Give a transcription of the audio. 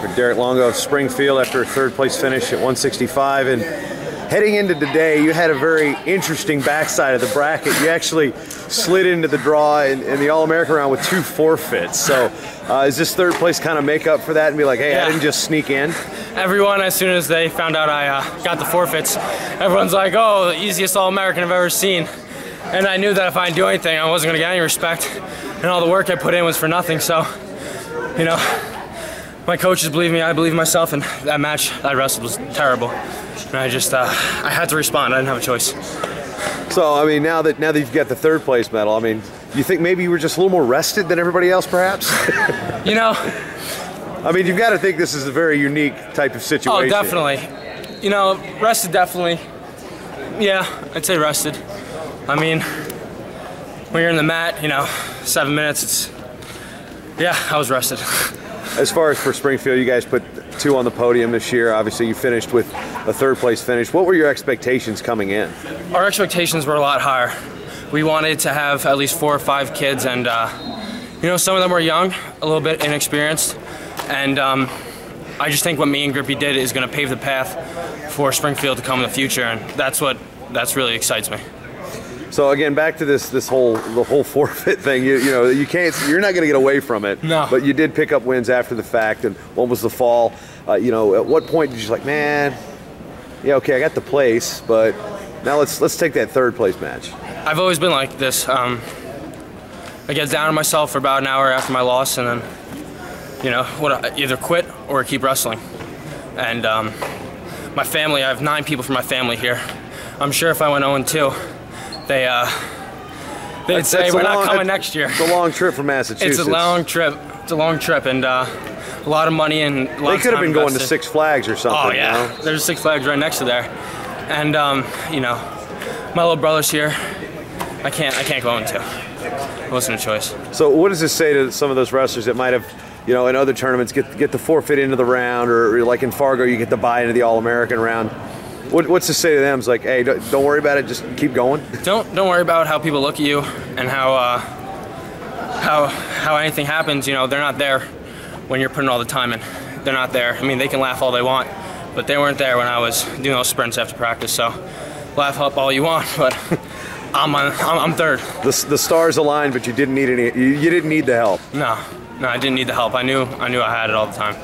For Derrick Longo of Springfield after a third place finish at 165. And heading into today, you had a very interesting backside of the bracket. You actually slid into the draw in the All-American round with 2 forfeits. So is this third place kind of make up for that and be like, hey, yeah, I didn't just sneak in? Everyone, as soon as they found out I got the forfeits, everyone's like, oh, the easiest All-American I've ever seen. And I knew that if I didn't do anything, I wasn't going to get any respect. And all the work I put in was for nothing. So, you know, my coaches believe me, I believe myself, and that match I wrestled was terrible. And I just, I had to respond. I didn't have a choice. So, I mean, now that you've got the third place medal, I mean, you think maybe you were just a little more rested than everybody else, perhaps? You know, I mean, you've got to think this is a very unique type of situation. Oh, definitely. You know, rested, definitely. Yeah, I'd say rested. I mean, when you're in the mat, you know, 7 minutes, yeah, I was rested. As far as for Springfield, you guys put 2 on the podium this year. Obviously, you finished with a third place finish. What were your expectations coming in? Our expectations were a lot higher. We wanted to have at least 4 or 5 kids, and you know, some of them were young, a little bit inexperienced, and I just think what me and Grippy did is going to pave the path for Springfield to come in the future, and that's really excites me. So again, back to the whole forfeit thing. You know, you're not going to get away from it. No. But you did pick up wins after the fact, and one was the fall. You know, at what point did you like, man, yeah, okay, I got the place, but now let's take that third place match. I've always been like this. I get down on myself for about an hour after my loss, and then, you know, either quit or keep wrestling. And my family, I have 9 people from my family here. I'm sure if I went 0-2, they'd say we're not coming next year. It's a long trip from Massachusetts. It's a long trip. It's a long trip, and a lot of money and a lot of time. They could have been going to Six Flags or something. Oh yeah, you know? There's Six Flags right next to there, and you know, my little brother's here. I can't go into. It wasn't a choice. So what does this say to some of those wrestlers that might have, you know, in other tournaments get the forfeit into the round, or like in Fargo, you get the bye into the All-American round? What's to say to them? It's like, hey, don't worry about it. Just keep going. Don't worry about how people look at you and how anything happens. You know, they're not there when you're putting all the time in. They're not there. I mean, they can laugh all they want, but they weren't there when I was doing those sprints after practice. So laugh up all you want, but I'm third. The stars aligned, but you didn't need any. You didn't need the help. No, I didn't need the help. I knew I had it all the time.